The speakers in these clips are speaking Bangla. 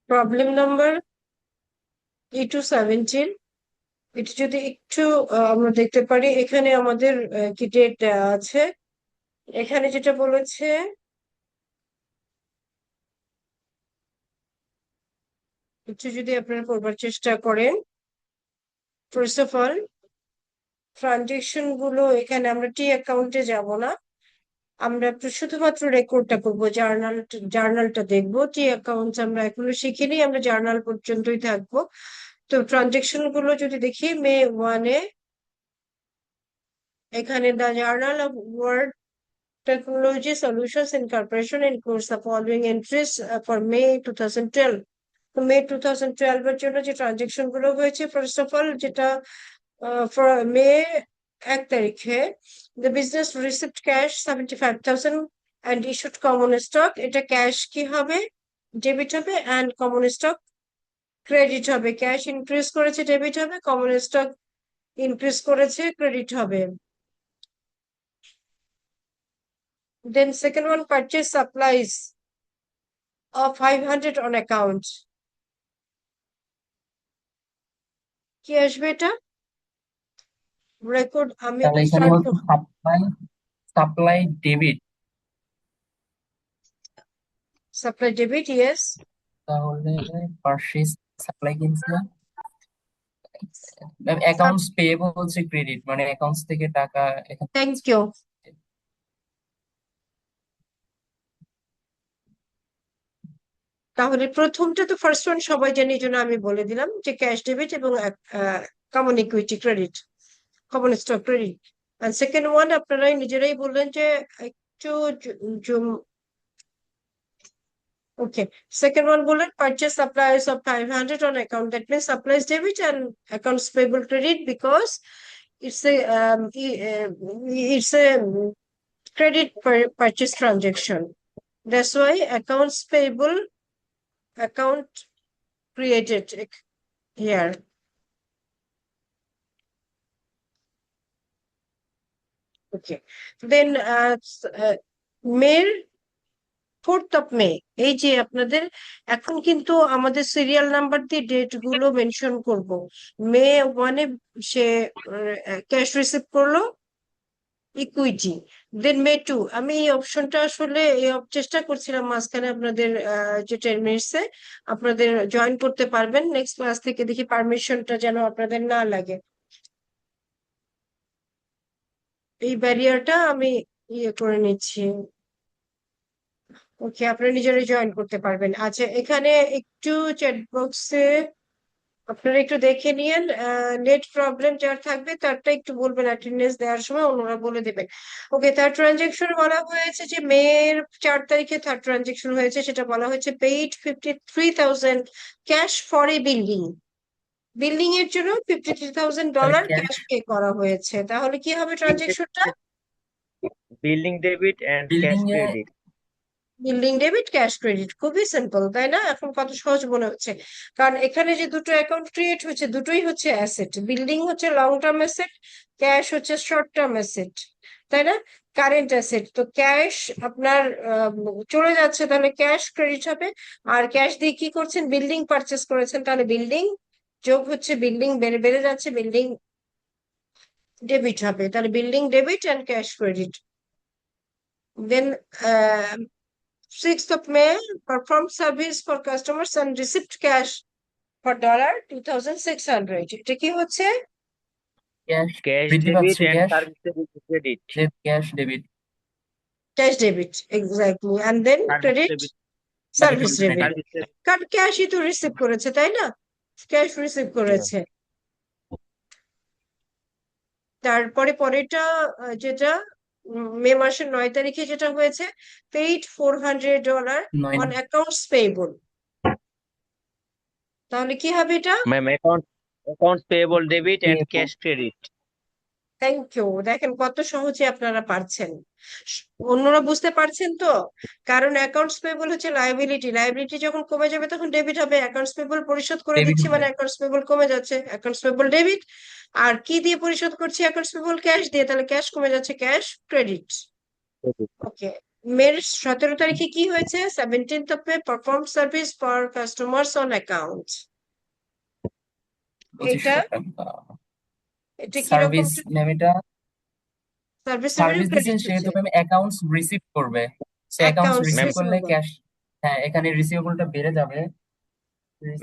প্রবলেম নাম্বার E217, এটা যদি একটু আমরা দেখতে পারি, এখানে আমাদের কি ডেট দেওয়া আছে। এখানে যেটা বলেছে, একটু যদি আপনারা করবার চেষ্টা করেন, ফার্স্ট অফ অল ট্রানজেকশন গুলো এখানে আমরা টি অ্যাকাউন্টে যাব না, আমরা একটু শুধুমাত্র রেকর্ডটা করবো, জার্নালটা দেখবো। টি অ্যাকাউন্টস আমরা এখনো শিখিনি, আমরা জার্নাল পর্যন্তই থাকবো। তো ট্রানজেকশন গুলো যদি দেখি, মে 1-এ এখানে the journal of word technology solutions incorporation includes the following entries for May 2012। তো মে 2012 এর জন্য যে ট্রানজেকশন গুলো হয়েছে, ফার্স্ট অফ অল যেটা মে 1 তারিখে, the business received cash 75,000 and issued common stock। এটা ক্যাশ কি হবে? ডেবিট হবে, and কমন স্টক ক্রেডিট হবে। ক্যাশ ইনক্রিজ করেছে, ডেবিট হবে, কমন স্টক ইনক্রিজ করেছে, ক্রেডিট হবে। Then second one, purchase supplies of 500 on account। কি আসবে এটা? রেকর্ড আমি তাহলে এখানে স্টার্ট। হচ্ছে supply supply debit. Supply debit, yes. তাহলে পারচেজ সাপ্লাই কিনছে, অ্যাকাউন্টস পেয়েবল হচ্ছে ক্রেডিট, মানে অ্যাকাউন্টস থেকে টাকা এখানে। Thank you. তাহলে প্রথমটা তো ফার্স্ট ওয়ান সবাই জানি, এই জন্য আমি বলে দিলাম যে ক্যাশ ডেবিট এবং common equity credit, common stock credit. আর সেকেন্ড ওয়ান আপনারাই নিজেরাই বললেন যে একটু জুম। ওকে, সেকেন্ড ওয়ান বললেন purchase supplies of 500 on account, that means supplies debit and accounts payable credit, because it's a it's a credit purchase transaction. That's why accounts payable account created here. Okay, then May 4th of May, এই যে আপনাদের এখন কিন্তু আমাদের সিরিয়াল নাম্বার দিয়ে ডেট গুলো মেনশন করব। মে 1-এ সে ক্যাশ রিসিভ করলো, ইকুইটি। দেন মে 2, আমি এই অপশনটা আসলে চেষ্টা করছিলাম মাঝখানে আপনাদের যে 10 মিনিটসে আপনাদের জয়েন করতে পারবেন, নেক্সট ক্লাস থেকে দেখি পারমিশনটা যেন আপনাদের না লাগে, এই ব্যারিয়ারটা আমি করে নিচ্ছি। ওকে, আপনারা নিজেরাই জয়েন করতে পারবেন। আচ্ছা, এখানে একটু চ্যাট বক্সে আপনারা একটু দেখে নিয়েন, নেট প্রবলেম যার থাকবে তারটা একটু বলবেন অ্যাটেন্ডেন্স দেওয়ার সময়, ওনারা বলে দেবেন। ওকে, থার্ড ট্রানজেকশন বলা হয়েছে যে মে 4 তারিখে থার্ড ট্রানজেকশন হয়েছে, সেটা বলা হয়েছে paid 53,000 cash for a building. Building এর জন্য $53,000 ক্যাশ ক্যাশ পে করা হয়েছে। তাহলে কি হবে ট্রানজেকশনটা? Building debit and building cash এ credit. Building debit cash credit, খুবই সিম্পল তাই না? এখন কত সহজ মনে হচ্ছে, কারণ এখানে যে দুটো অ্যাকাউন্ট ক্রিয়েট হচ্ছে দুটোই হচ্ছে অ্যাসেট। বিল্ডিং হচ্ছে লং টার্ম অ্যাসেট, ক্যাশ হচ্ছে শর্ট টার্ম অ্যাসেট, তাই না? Current asset. তো ক্যাশ আপনার চলে যাচ্ছে, তাহলে ক্যাশ ক্রেডিট হবে। আর ক্যাশ দিয়ে কি করছেন? বিল্ডিং পারচেস করেছেন, তাহলে বিল্ডিং যোগ হচ্ছে বিল্ডিং, বেড়ে বেড়ে যাচ্ছে, বিল্ডিং ডেবিট হবে। তাহলে building debit and cash credit. Then 6th of May, performed service for customers and received cash for $2,600। এটা কি হচ্ছে? ক্যাশ ক্যাশ বৃদ্ধি ডেবিট পাচ্ছে, and cash service credit. Cash debit cash debit, exactly, and then service credit debit. Service debit. Service debit. কারণ ক্যাশই তো রিসিভ করেছে, তাই না? ক্যাশ রিসিভ করেছে। তারপরে পরেরটা যেটা মে 9 তারিখে যেটা হয়েছে, পেইড $400 নয়। On accounts payable. তাহলে কি হবে এটা? Ma'am, accounts payable debit and cash credit. Thank you. দেখেন কত সহজে আপনারা পারছেন। অন্যরা বুঝতে পারছেন তো? কারণ অ্যাকাউন্টস পেবল হচ্ছে লায়াবিলিটি, লায়াবিলিটি যখন কমে যাবে তখন ডেবিট হবে। অ্যাকাউন্টস পেবল পরিশোধ করে ডেবিট দিচ্ছি হবে। মানে অ্যাকাউন্টস পেবল কমে যাচ্ছে, অ্যাকাউন্টস পেবল ডেবিট। আর কি দিয়ে পরিশোধ করছি? অ্যাকাউন্টস পেবল ক্যাশ দিয়ে, তাহলে ক্যাশ কমে যাচ্ছে, ক্যাশ ক্রেডিট। Credit. ওকে। মের 17 তারিখে কি হয়েছে? 17th of May perform service for customers on account. এটা 2500 টাকা এটা কিরকম? Service ma'am. এটা সার্ভিস রেভিনিউ সার্ভিস দিয়েছেন ক্রেডিট সেহেতু হচ্ছে, ম্যাম অ্যাকাউন্টস রিসিভ করবে। সে অ্যাকাউন্টস অ্যাকাউন্টস রিসিভ Ma'am, করলে রিসিভেবল। ক্যাশ, হ্যাঁ এখানে রিসিভেবলটা বেড়ে যাবে।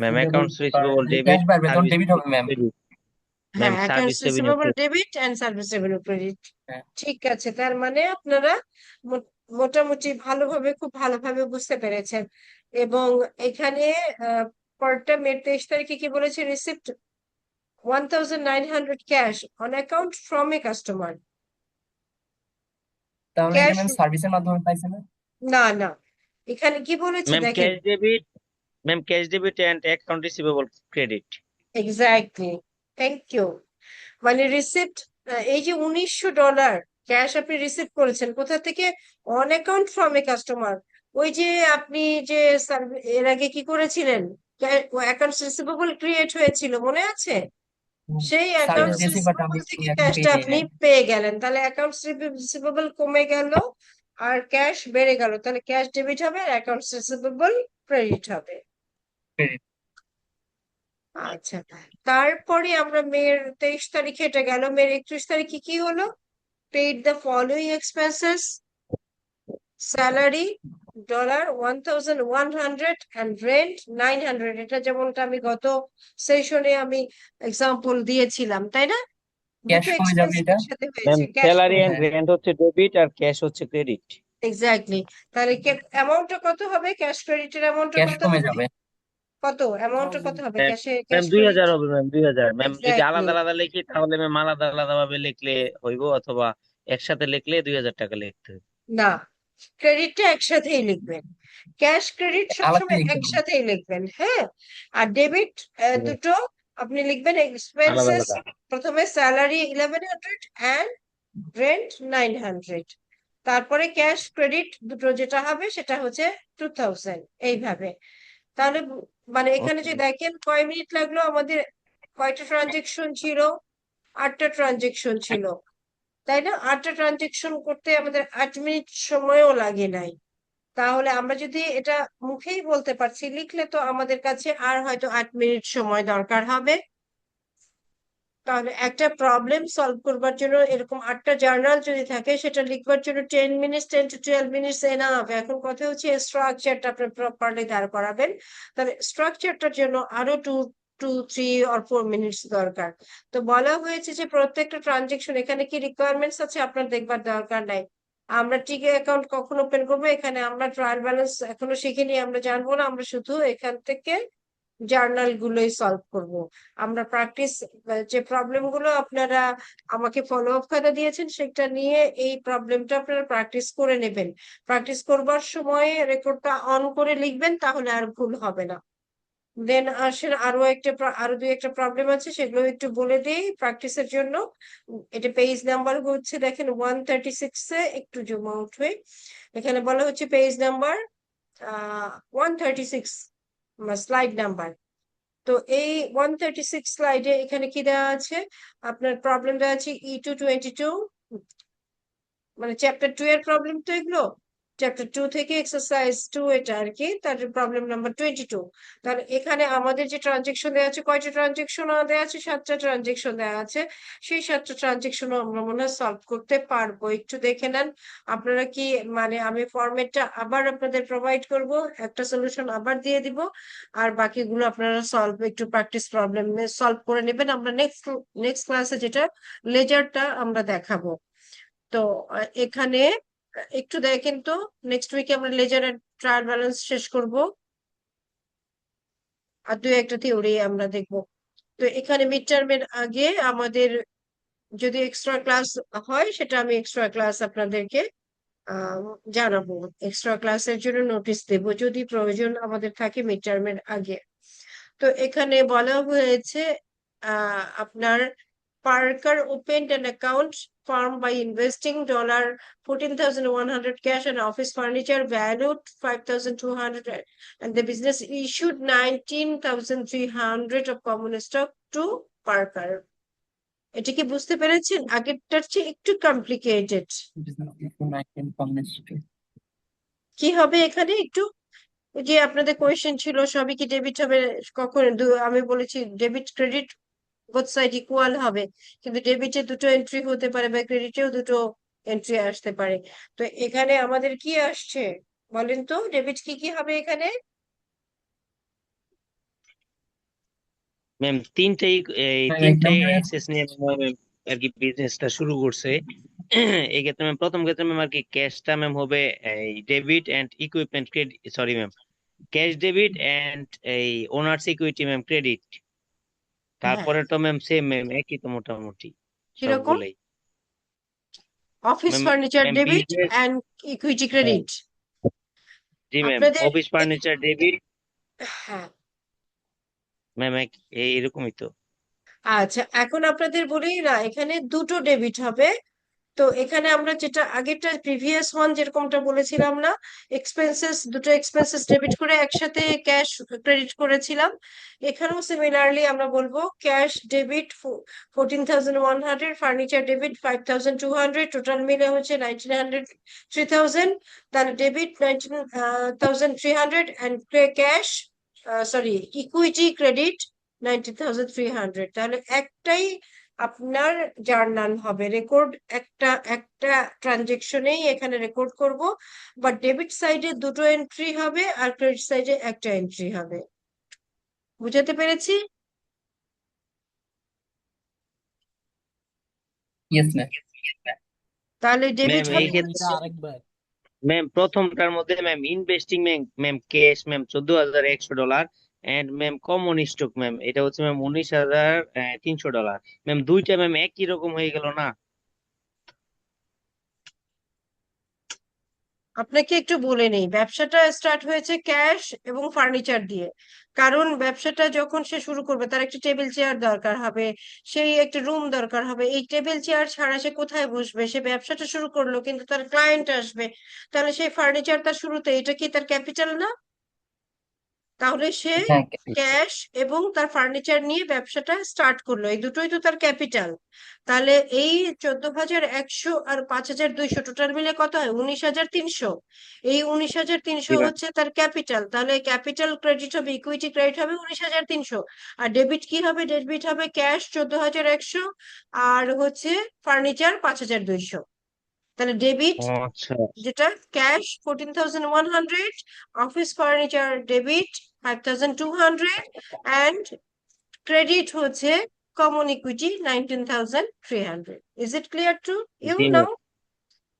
ma'am, receivable accounts receivable cash debit, বাড়বে, তখন service ডেবিট হবে ম্যাম। credit. Ma'am, হ্যাঁ, accounts service revenue receivable credit. Debit and service revenue credit. হ্যাঁ, ঠিক আছে, তার মানে আপনারা মোটামুটি ভালোভাবে, খুব ভালোভাবে বুঝতে পেরেছেন। এবং এখানে পরেরটা মে 23 তারিখে কি বলেছে? Receipt 1900 cash on account from a customer. তাহলে এটা ক্যাশ, ম্যাম সার্ভিসের মাধ্যমে পাইছে না? না না, এখানে কি বলেছে Ma'am, দেখেন। cash debit and account receivable credit. Exactly, thank you. মানে রিসিপ্ট, এই যে $1900 ক্যাশ আপনি রিসিভ করেছেন কোথা থেকে? On account from a customer. ওই যে আপনি যে এর আগে কি করেছিলেন, অ্যাকাউন্টস রিসিভেবল ক্রিয়েট হয়েছিল মনে আছে? সেই সার্ভিস অ্যাকাউন্টস দিয়েছি বাট আমি রিসিভেবল থেকে এখন পেয়ে ক্যাশটা যাই আপনি নাই। পেয়ে গেলেন, তাহলে অ্যাকাউন্টস রিসিভেবল কমে গেল আর ক্যাশ বেড়ে গেল, তাহলে ক্যাশ ডেবিট হবে আর অ্যাকাউন্টস রিসিভেবল ক্রেডিট হবে। ক্রেডিট। আচ্ছা, তারপরে আমরা মের 23 তারিখে এটা গেল। মের 31 তারিখে কি হলো? Paid the following expenses, salary $1100 and rent 900। এটা যেমনটা আমি গত সেশনে আমি এক্সাম্পল দিয়েছিলাম, তাই না? ক্যাশ দুটো কমে যাবে এক্সপেন্স এটা। একসাথে Ma'am, হয়েছে, ক্যাশ salary কমে and হ্যাঁ, যাবে। rent হচ্ছে debit আর cash হচ্ছে credit. এক্স্যাক্টলি। তাহলে অ্যামাউন্টটা কত হবে? ক্যাশ ক্রেডিটের অ্যামাউন্টটা ক্যাশ কত কমে হবে? যাবে। কত অ্যামাউন্টটা কত হবে Ma'am, ক্যাশে, ma'am ক্যাশ ক্রেডিট? 2000 হবে ম্যাম 2000 ম্যাম, যদি এক্স্যাক্টলি, আলাদা আলাদা লিখি তাহলে ম্যাম আলাদা আলাদা ভাবে লিখলে হইব, অথবা একসাথে লিখলে 2000 টাকা লিখতে হবে। না, ক্রেডিটটা একসাথেই লিখবেন, ক্যাশ ক্রেডিট আলাদা সবসময় লিখতে হবে। একসাথেই লিখবেন, হ্যাঁ। আর ডেবিট ঠিক আছে, দুটো আপনি লিখবেন আলাদা এক্সপেন্সেস। আলাদা। প্রথমে স্যালারি 1100 অ্যান্ড রেন্ট 900, তারপরে ক্যাশ ক্রেডিট দুটো যেটা হবে সেটা হচ্ছে 2000, এইভাবে। তাহলে মানে এখানে Okay. যে দেখেন কয় মিনিট লাগলো আমাদের, কয়টা ট্রানজেকশন ছিল? 8টা ট্রানজেকশন ছিল, তাই না? 8টা ট্রানজেকশন করতে আমাদের 8 মিনিট সময়ও লাগে নাই। তাহলে আমরা যদি এটা মুখেই বলতে পারছি, লিখলে তো আমাদের কাছে আর হয়তো 8 মিনিট সময় দরকার হবে। তাহলে একটা প্রবলেম সলভ করবার জন্য এরকম 8টা জার্নাল যদি থাকে, সেটা লিখবার জন্য 10 মিনিটস, 10 to 12 মিনিটস এনাফ। এখন কথা হচ্ছে স্ট্রাকচারটা আপনি প্রপারলি দাঁড় করাবেন, তাহলে স্ট্রাকচারটার জন্য আরো 2, 3 or 4 মিনিটস দরকার। তো বলা হয়েছে যে প্রত্যেকটা ট্রানজেকশন, এখানে কি রিকোয়ারমেন্টস আছে আপনার দেখবার দরকার নাই। আমরা টিকে অ্যাকাউন্ট কখন ওপেন করবো, এখানে আমরা ট্রায়াল ব্যালেন্স এখনো শিখিনি, আমরা জানবো না, আমরা শুধু এখান থেকে জার্নাল গুলোই সলভ করব। আমরা প্র্যাকটিস, যে প্রবলেম গুলো আপনারা আমাকে ফলো আপ খাতা দিয়েছেন সেটা নিয়ে এই প্রবলেমটা আপনারা প্র্যাকটিস করে নেবেন। প্র্যাকটিস করবার সময় রেকর্ডটা অন করে লিখবেন, তাহলে আর ভুল হবে না। দেন আসেন আরো দুই একটা প্রবলেম আছে, সেগুলো একটু বলে দিই প্র্যাকটিসের জন্য। এটা পেজ নাম্বার হচ্ছে দেখেন 136-এ, একটু জুম আউট হয়ে এখানে বলা হচ্ছে পেজ নাম্বার 136, স্লাইড নাম্বার। তো এই 136 স্লাইডে এখানে কি দেওয়া আছে? আপনার প্রবলেম দেওয়া আছে E222, মানে চ্যাপ্টার 2 এর প্রবলেম তো এগুলো। চ্যাপ্টার 2 থেকে এক্সারসাইজ 2 এটা আর কি, তার প্রবলেম নাম্বার 22। তাহলে এখানে আমাদের যে ট্রানজেকশন দেওয়া আছে, কয়টা ট্রানজেকশন দেওয়া আছে? 7টা ট্রানজেকশন দেওয়া আছে। সেই 7টা ট্রানজেকশন আমরা মনে হয় সলভ করতে পারবো। একটু দেখে নেন আপনারা কি, মানে আমি ফরম্যাটটা আবার আপনাদের প্রোভাইড করব, একটা সলিউশন আবার দিয়ে দিব, আর বাকিগুলো আপনারা একটু প্র্যাকটিস প্রবলেম সলভ করে নেবেন। আমরা নেক্সট ক্লাসে যেটা লেজারটা আমরা দেখাবো। তো এখানে একটু দেখেন তো, নেক্সট উইকে আমরা লেজার ট্রায়াল ব্যালেন্স শেষ করব, আর দুই একটা থিওরি আমরা দেখব। তো এখানে মিড টার্মের আগে আমাদের যদি এক্সট্রা ক্লাস হয়, সেটা আমি এক্সট্রা ক্লাস আপনাদেরকে আহ জানাবো। এক্সট্রা ক্লাসের জন্য নোটিশ দেব যদি প্রয়োজন আমাদের থাকে মিড টার্মের আগে। তো এখানে বলা হয়েছে আপনার Parker opened an account firm by investing $14,100 cash and office furniture valued 5,200, and the business issued 19,300 of common stock to Parker. এটা কি বুঝতে পেরেছেন? আগেরটার চেয়ে একটু কমপ্লিকেটেড। কি হবে এখানে একটু, ওই যে আপনাদের কোয়েশ্চেন ছিল সবই কি ডেবিট হবে, কখন আমি বলেছি debit credit both side equal হবে, কিন্তু ডেবিটে দুটো এন্ট্রি হতে পারে বা ক্রেডিটেও দুটো এন্ট্রি আসতে পারে। তো এখানে আমাদের কি আসছে বলেন তো, ডেবিট কি কি হবে এখানে? ম্যাম তিনটাই অ্যাক্সেস নিয়ে ম্যাম আর কি বিজনেসটা শুরু করছে। এই ক্ষেত্রে ম্যাম প্রথম ক্ষেত্রে ম্যাম আর কি ক্যাশটা ম্যাম হবে এই debit and equipment credit, sorry ma'am, cash debit and এই ওনার্স ইকুইটি ম্যাম ক্রেডিট। হ্যাঁ, তারপরে তো ম্যাম সেম ম্যাম একই তো মোটামুটি কিরকম? সবগুলাই। Office ma'am furniture ma'am debit business, and equity credit G ma'am আপনাদের। অফিস ফার্নিচার ডেবিট হ্যাঁ, ম্যাম এরকমই তো। আচ্ছা এখন আপনাদের বলি না, এখানে দুটো ডেবিট হবে। তো এখানে আমরা যেটা আগেরটা প্রিভিয়াস ওয়ান যেরকমটা বলেছিলাম না, এক্সপেন্সেস, দুটো এক্সপেন্সেস ডেবিট করে একসাথে ক্যাশ ক্রেডিট করেছিলাম, এখানেও সিমিলারলি আমরা বলবো cash debit 14,100, furniture debit 5,200, total মিলে হচ্ছে 1,900, 3,000, তাহলে debit 19,300 and cash, sorry equity credit 19,300। তাহলে একটাই আপনার জার্নাল হবে, রেকর্ড একটা একটা ট্রানজেকশনেই এখানে রেকর্ড করব, বা ডেবিট সাইডে দুটো এন্ট্রি হবে আর ক্রেডিট সাইডে একটা এন্ট্রি হবে। বুঝাতে পেরেছি? Yes ma'am. তাহলে ডেবিট ম্যাম এই হবে ক্ষেত্রে হচ্ছে, ম্যাম প্রথমটার মধ্যে ma'am investing ma'am cash ma'am $14,100 and ma'am common stock ma'am এটা হচ্ছে ম্যাম $19,300। ম্যাম দুইটা ম্যাম একই রকম হয়ে গেল না? আপনাকে একটু বলে নেই, ব্যবসাটা স্টার্ট হয়েছে ক্যাশ এবং ফার্নিচার দিয়ে, কারণ ব্যবসাটা যখন সে শুরু করবে তার একটা টেবিল চেয়ার দরকার হবে, সেই একটা রুম দরকার হবে, এই টেবিল চেয়ার ছাড়া সে কোথায় বসবে? সে ব্যবসাটা শুরু করলো কিন্তু তার ক্লায়েন্ট আসবে, তাহলে সেই ফার্নিচার তার শুরুতে, এটা কি তার ক্যাপিটাল না? তাহলে সে হ্যাঁ, ক্যাশ এবং তার ফার্নিচার নিয়ে ব্যবসাটা স্টার্ট করলো, এই দুটোই তো তার ক্যাপিটাল। তাহলে এই 14,100 আর 5,200 টোটাল মিলে কত হয়? 19,300। এই 19,300 জি ম্যাম। হচ্ছে তার ক্যাপিটাল, তাহলে ক্যাপিটাল ক্রেডিট হবে, ইকুইটি ক্রেডিট হবে 19,300। আর ডেবিট কি হবে? ডেবিট হবে ক্যাশ 14,100 আর হচ্ছে ফার্নিচার 5,200। তাহলে ডেবিট ও আচ্ছা। যেটা cash 14,100, office furniture debit 5,200, and credit হচ্ছে common equity 19,300। Is it clear to you জি now? Ma'am.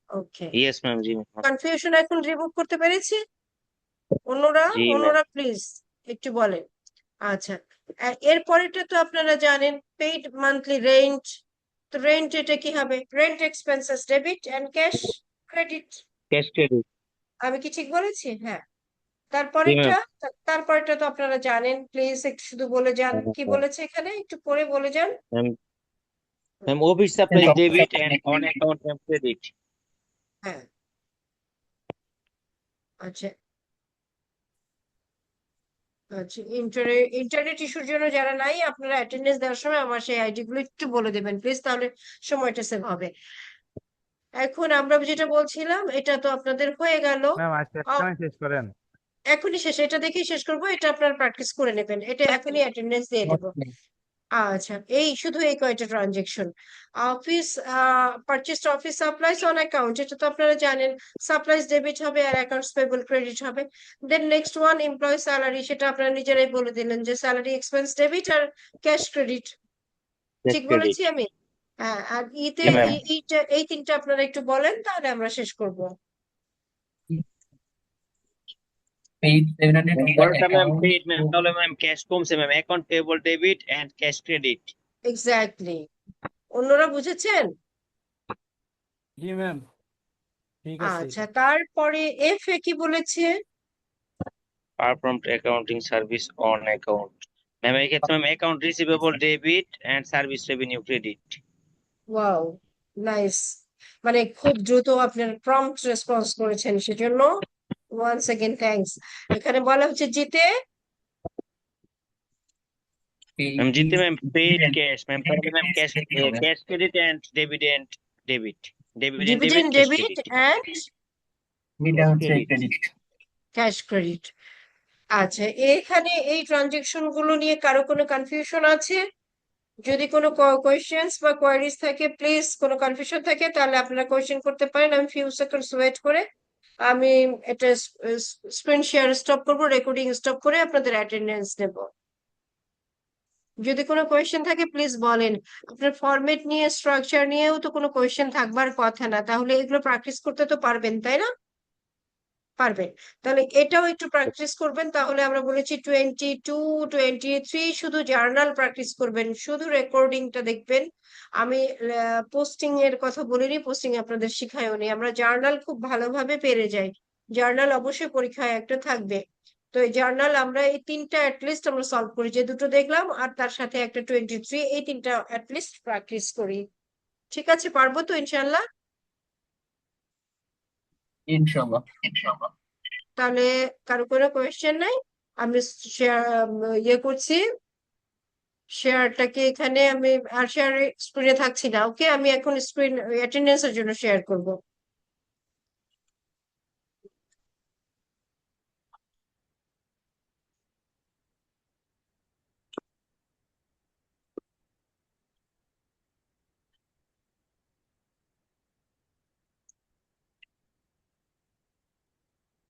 Okay, yes ma'am, জি ম্যাম। কনফিউশন এখন রিমুভ করতে পেরেছি? অন্যরা জি ম্যাম। অন্যরা প্লিজ একটু বলেন। আচ্ছা, এরপরেটা তো আপনারা জানেন, পেইড মান্থলি রেন্ট। তো রেন্ট এটা কি হবে? Rent expenses debit and cash credit. Cash credit. আমি কি ঠিক বলেছি? হ্যাঁ। জি ম্যাম। তারপরেরটা তো আপনারা জানেন, প্লিজ একটু শুধু বলে যান কি বলেছে এখানে, একটু পরে বলে যান। Ma'am ma'am office supply debit and on account ma'am credit. হ্যাঁ, আচ্ছা আচ্ছা, ইন্টারনেট ইস্যুর জন্য যারা নাই, আপনারা অ্যাটেন্ডেন্স দেওয়ার সময় আমার সেই আইডি গুলো একটু বলে দেবেন প্লিজ, তাহলে সময়টা সেভ হবে। এখন আমরা যেটা বলছিলাম, এটা তো আপনাদের হয়ে গেল। ম্যাম আজকের আ- সময় শেষ করেন। এখনই শেষ, এটা দেখেই শেষ করবো, এটা আপনারা প্র্যাকটিস করে নেবেন, এটা এখনই অ্যাটেন্ডেন্স দিয়ে দেবো। আচ্ছা, এই শুধু এই কয়টা transaction. Office purchased office supplies on account, এটা তো আপনারা জানেন, সাপ্লাইজ ডেবিট হবে আর অ্যাকাউন্টস পেবল ক্রেডিট হবে। Then next one employ salary, সেটা আপনারা নিজেরাই বলে দিলেন যে স্যালারি এক্সপেন্স ডেবিট আর ক্যাশ ক্রেডিট। ক্যাশ ঠিক ক্রেডিট। বলেছি আমি? হ্যাঁ, আর জি ম্যাম। এই তিনটা আপনারা একটু বলেন, তাহলে আমরা শেষ করব। পেইড 700 on the পরেরটা ম্যাম account পেইড ম্যাম, তাহলে ম্যাম ক্যাশ কমছে ma'am, account payable debit and cash credit. Exactly. অন্যরা বুঝেছেন? জি ম্যাম, ঠিক আছে। আচ্ছা, তারপরে এফ এ কি বলেছে? Performed accounting service on account. Ma'am এই ক্ষেত্রে ma'am account receivable debit and service revenue credit. Wow, nice. মানে খুব দ্রুত আপনার প্রম্পট রেসপন্স করেছেন, সেজন্য ওয়ান্স এগেন থ্যাঙ্কস। এখানে বলা হচ্ছে জিতে ম্যাম জিতে ম্যাম পেইড ক্যাশ ম্যাম তাহলে ম্যাম ক্রেডিট ক্যাশ দিতে হবে। Cash credit and debit debit debit and dividend cash debit credit and এটা হচ্ছে ক্রেডিট। ক্রেডিট। Cash credit. আচ্ছা, এখানে এই ট্রানজেকশন গুলো নিয়ে কারো কোনো কনফিউশন আছে? যদি কোনো কোয়েশ্চেন্স বা কোয়ারিজ থাকে, প্লিজ, কোনো কনফিউশন থাকে তাহলে আপনারা কোয়েশ্চেন করতে পারেন। আমি ফিউ সেকেন্ডস ওয়েট করে আমি এটা স্ক্রিন শেয়ার স্টপ করবো, রেকর্ডিং স্টপ করে আপনাদের অ্যাটেন্ডেন্স নেব। যদি কোনো কোয়েশ্চেন থাকে প্লিজ বলেন। আপনার ফরম্যাট নিয়ে, স্ট্রাকচার নিয়েও তো কোনো কোয়েশ্চেন থাকবার কথা না, তাহলে এগুলো প্র্যাকটিস করতে তো পারবেন, তাই না? পারবেন। তাহলে এটাও একটু প্র্যাকটিস করবেন। তাহলে আমরা বলেছি 22, 23 শুধু জার্নাল প্র্যাকটিস করবেন, শুধু রেকর্ডিংটা দেখবেন। আমি পোস্টিং এর কথা বলিনি, পোস্টিং আপনাদের শিখায়ও নি। আমরা জার্নাল খুব ভালোভাবে পেরে যাই। জার্নাল অবশ্যই পরীক্ষায় একটা থাকবে। তো এই জার্নাল আমরা এই তিনটা অ্যাটলিস্ট আমরা সলভ করি, যে দুটো দেখলাম আর তার সাথে একটা 23, এই তিনটা অ্যাটলিস্ট প্র্যাকটিস করি। ঠিক আছে, পারবো তো ইনশাল্লাহ? ইনশাআল্লাহ। তাহলে কারো কোনো কোয়েশ্চেন নাই? আমি শেয়ার ইয়ে করছি, শেয়ারটাকে এখানে আমি আর শেয়ার স্ক্রিনে থাকছি না। ওকে, আমি এখন স্ক্রিন অ্যাটেন্ডেন্সের জন্য শেয়ার করব।